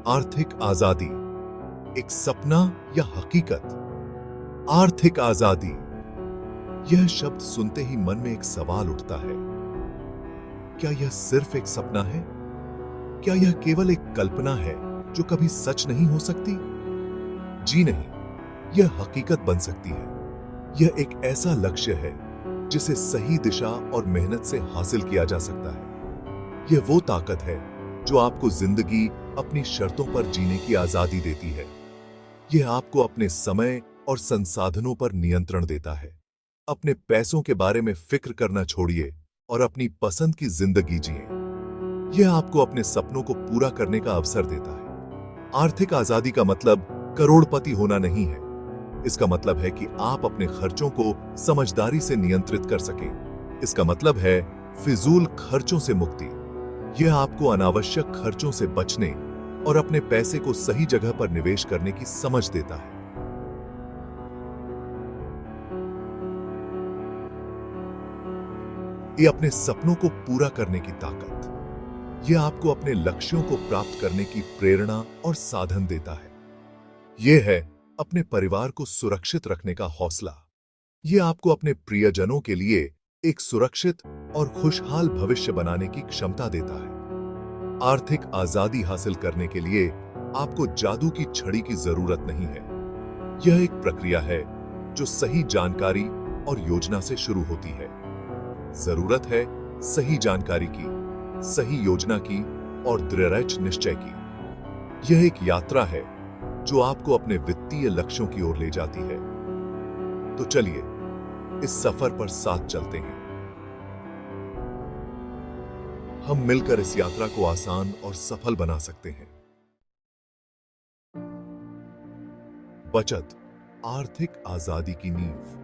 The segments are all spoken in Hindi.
आर्थिक आजादी, एक सपना या हकीकत? आर्थिक आजादी, यह शब्द सुनते ही मन में एक सवाल उठता है। क्या यह सिर्फ एक सपना है? क्या यह केवल एक कल्पना है जो कभी सच नहीं हो सकती? जी नहीं, यह हकीकत बन सकती है। यह एक ऐसा लक्ष्य है जिसे सही दिशा और मेहनत से हासिल किया जा सकता है। यह वो ताकत है जो आपको जिंदगी अपनी शर्तों पर जीने की आजादी देती है। यह आपको अपने समय और संसाधनों पर नियंत्रण देता है। अपने पैसों के बारे में फिक्र करना छोड़िए और अपनी पसंद की जिंदगी जिए। यह आपको अपने सपनों को पूरा करने का अवसर देता है। आर्थिक आजादी का मतलब करोड़पति होना नहीं है। इसका मतलब है कि आप अपने खर्चों को समझदारी से नियंत्रित कर सकें। इसका मतलब है फिजूल खर्चों से मुक्ति। यह आपको अनावश्यक खर्चों से बचने और अपने पैसे को सही जगह पर निवेश करने की समझ देता है। यह अपने सपनों को पूरा करने की ताकत। यह आपको अपने लक्ष्यों को प्राप्त करने की प्रेरणा और साधन देता है। यह है अपने परिवार को सुरक्षित रखने का हौसला। यह आपको अपने प्रियजनों के लिए एक सुरक्षित और खुशहाल भविष्य बनाने की क्षमता देता है। आर्थिक आजादी हासिल करने के लिए आपको जादू की छड़ी की जरूरत नहीं है। यह एक प्रक्रिया है जो सही जानकारी और योजना से शुरू होती है। जरूरत है सही जानकारी की, सही योजना की और दृढ़ निश्चय की। यह एक यात्रा है जो आपको अपने वित्तीय लक्ष्यों की ओर ले जाती है। तो चलिए इस सफर पर साथ चलते हैं। हम मिलकर इस यात्रा को आसान और सफल बना सकते हैं। बचत, आर्थिक आजादी की नींव।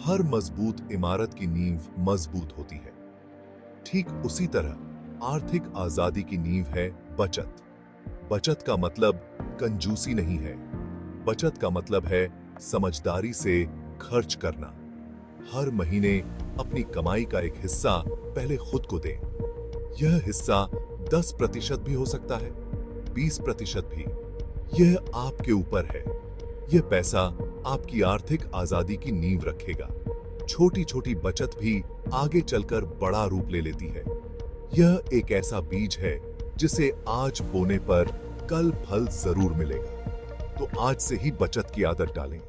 हर मजबूत इमारत की नींव मजबूत होती है। ठीक उसी तरह आर्थिक आजादी की नींव है बचत। बचत का मतलब कंजूसी नहीं है। बचत का मतलब है समझदारी से खर्च करना। हर महीने अपनी कमाई का एक हिस्सा पहले खुद को दें। यह हिस्सा 10% भी हो सकता है, 20% भी। यह आपके ऊपर है। यह पैसा आपकी आर्थिक आजादी की नींव रखेगा। छोटी छोटी बचत भी आगे चलकर बड़ा रूप ले लेती है। यह एक ऐसा बीज है जिसे आज बोने पर कल फल जरूर मिलेगा। तो आज से ही बचत की आदत डालें।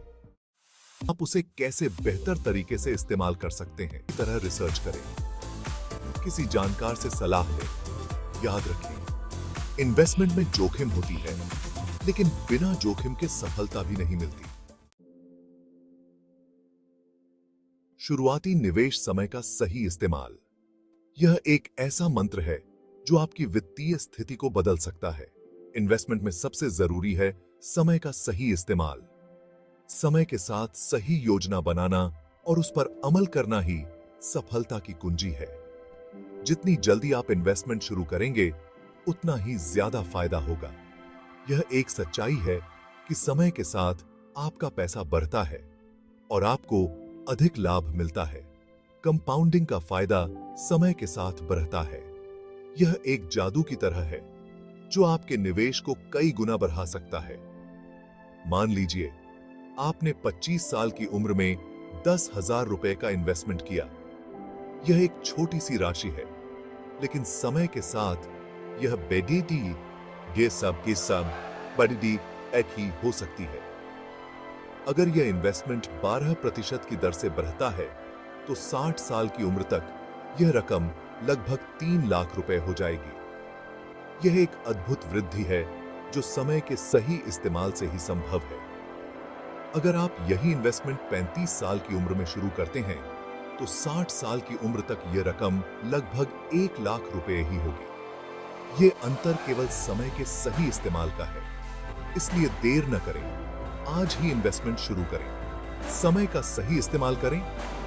आप उसे कैसे बेहतर तरीके से इस्तेमाल कर सकते हैं, इस तरह रिसर्च करें, किसी जानकार से सलाह लें। याद रखें, इन्वेस्टमेंट में जोखिम होती है, लेकिन बिना जोखिम के सफलता भी नहीं मिलती। शुरुआती निवेश समय का सही इस्तेमाल। यह एक ऐसा मंत्र है जो आपकी वित्तीय स्थिति को बदल सकता है। इन्वेस्टमेंट में सबसे जरूरी है समय का सही इस्तेमाल। समय के साथ सही योजना बनाना और उस पर अमल करना ही सफलता की कुंजी है। जितनी जल्दी आप इन्वेस्टमेंट शुरू करेंगे, उतना ही ज्यादा फायदा होगा। यह एक सच्चाई है कि समय के साथ आपका पैसा बढ़ता है और आपको अधिक लाभ मिलता है। कंपाउंडिंग का फायदा समय के साथ बढ़ता है। यह एक जादू की तरह है जो आपके निवेश को कई गुना बढ़ा सकता है। मान लीजिए आपने 25 साल की उम्र में 10,000 रुपए का इन्वेस्टमेंट किया। यह एक छोटी सी राशि है, लेकिन समय के साथ यह बेडीटी ये सब की सब बड़ी एक ही हो सकती है। अगर यह इन्वेस्टमेंट 12% की दर से बढ़ता है, तो 60 साल की उम्र तक यह रकम लगभग 3 लाख रुपए हो जाएगी। यह एक अद्भुत वृद्धि है जो समय के सही इस्तेमाल से ही संभव है। अगर आप यही इन्वेस्टमेंट 35 साल की उम्र में शुरू करते हैं, तो 60 साल की उम्र तक यह रकम लगभग 1 लाख रुपए ही होगी। यह अंतर केवल समय के सही इस्तेमाल का है। इसलिए देर न करें, आज ही इन्वेस्टमेंट शुरू करें। समय का सही इस्तेमाल करें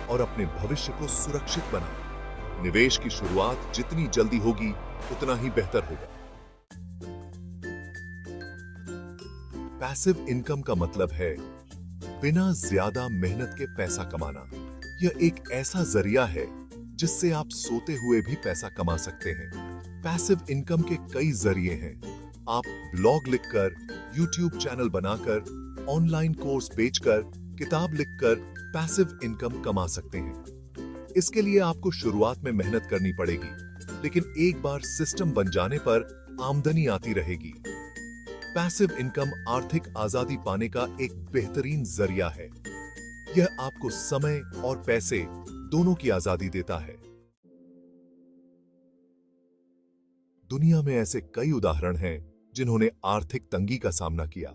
और अपने भविष्य को सुरक्षित बनाएं। निवेश की शुरुआत जितनी जल्दी होगी, उतना ही बेहतर होगा। पैसिव इनकम का मतलब है बिना ज्यादा मेहनत के पैसा कमाना। यह एक ऐसा जरिया है जिससे आप सोते हुए भी पैसा कमा सकते हैं। पैसिव इनकम के कई जरिए हैं, आप ब्लॉग लिखकर, यूट्यूब चैनल बनाकर, ऑनलाइन कोर्स बेचकर, किताब लिखकर पैसिव इनकम कमा सकते हैं। इसके लिए आपको शुरुआत में मेहनत करनी पड़ेगी, लेकिन एक बार सिस्टम बन जाने पर आमदनी आती रहेगी। पैसिव इनकम आर्थिक आजादी पाने का एक बेहतरीन जरिया है। यह आपको समय और पैसे दोनों की आजादी देता है। दुनिया में ऐसे कई उदाहरण हैं जिन्होंने आर्थिक तंगी का सामना किया।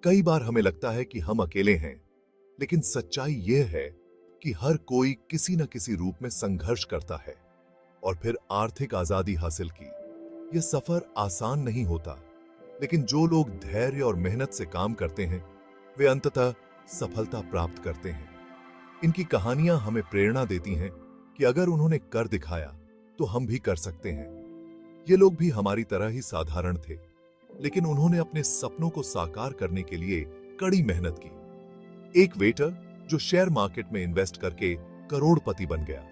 कई बार हमें लगता है कि हम अकेले हैं, लेकिन सच्चाई यह है कि हर कोई किसी न किसी रूप में संघर्ष करता है और फिर आर्थिक आजादी हासिल की। यह सफर आसान नहीं होता, लेकिन जो लोग धैर्य और मेहनत से काम करते हैं वे अंततः सफलता प्राप्त करते हैं। इनकी कहानियां हमें प्रेरणा देती हैं कि अगर उन्होंने कर दिखाया तो हम भी कर सकते हैं। ये लोग भी हमारी तरह ही साधारण थे, लेकिन उन्होंने अपने सपनों को साकार करने के लिए कड़ी मेहनत की। एक वेटर जो शेयर मार्केट में इन्वेस्ट करके करोड़पति बन गया।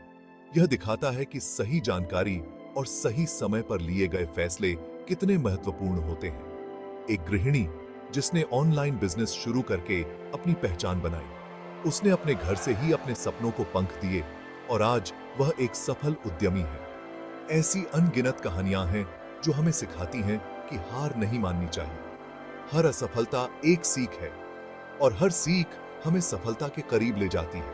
यह दिखाता है कि सही जानकारी और सही समय पर लिए गए फैसले कितने महत्वपूर्ण होते हैं। एक गृहिणी जिसने ऑनलाइन बिजनेस शुरू करके अपनी पहचान बनाई। उसने अपने घर से ही अपने सपनों को पंख दिए और आज वह एक सफल उद्यमी है। ऐसी अनगिनत कहानियां हैं जो हमें सिखाती हैं कि हार नहीं माननी चाहिए। हर असफलता एक सीख है और हर सीख हमें सफलता के करीब ले जाती है।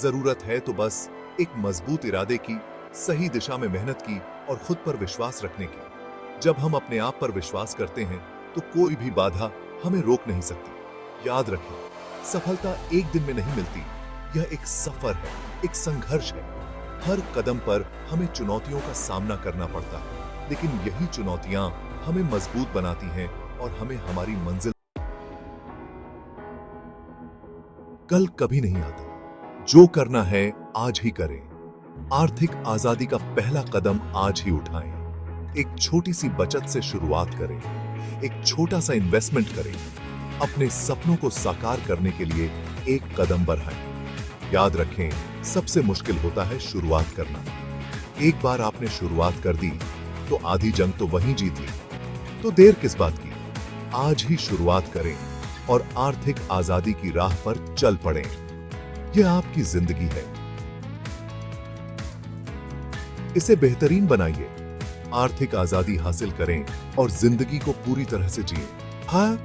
जरूरत है तो बस एक मजबूत इरादे की, सही दिशा में मेहनत की और खुद पर विश्वास रखने की। जब हम अपने आप पर विश्वास करते हैं तो कोई भी बाधा हमें रोक नहीं सकती। याद रखें, सफलता एक दिन में नहीं मिलती। यह एक सफर है, एक संघर्ष है। हर कदम पर हमें चुनौतियों का सामना करना पड़ता है, लेकिन यही चुनौतियां हमें मजबूत बनाती हैं और हमें हमारी मंजिल। कल कभी नहीं आता। जो करना है आज ही करें। आर्थिक आजादी का पहला कदम आज ही उठाएं। एक छोटी सी बचत से शुरुआत करें। एक छोटा सा इन्वेस्टमेंट करें। अपने सपनों को साकार करने के लिए एक कदम बढ़ाएं। याद रखें, सबसे मुश्किल होता है शुरुआत करना। एक बार आपने शुरुआत कर दी तो आधी जंग तो वहीं जीत ली। तो देर किस बात की? आज ही शुरुआत करें और आर्थिक आजादी की राह पर चल पड़ें। यह आपकी जिंदगी है, इसे बेहतरीन बनाइए। आर्थिक आजादी हासिल करें और जिंदगी को पूरी तरह से जिएं। हाँ,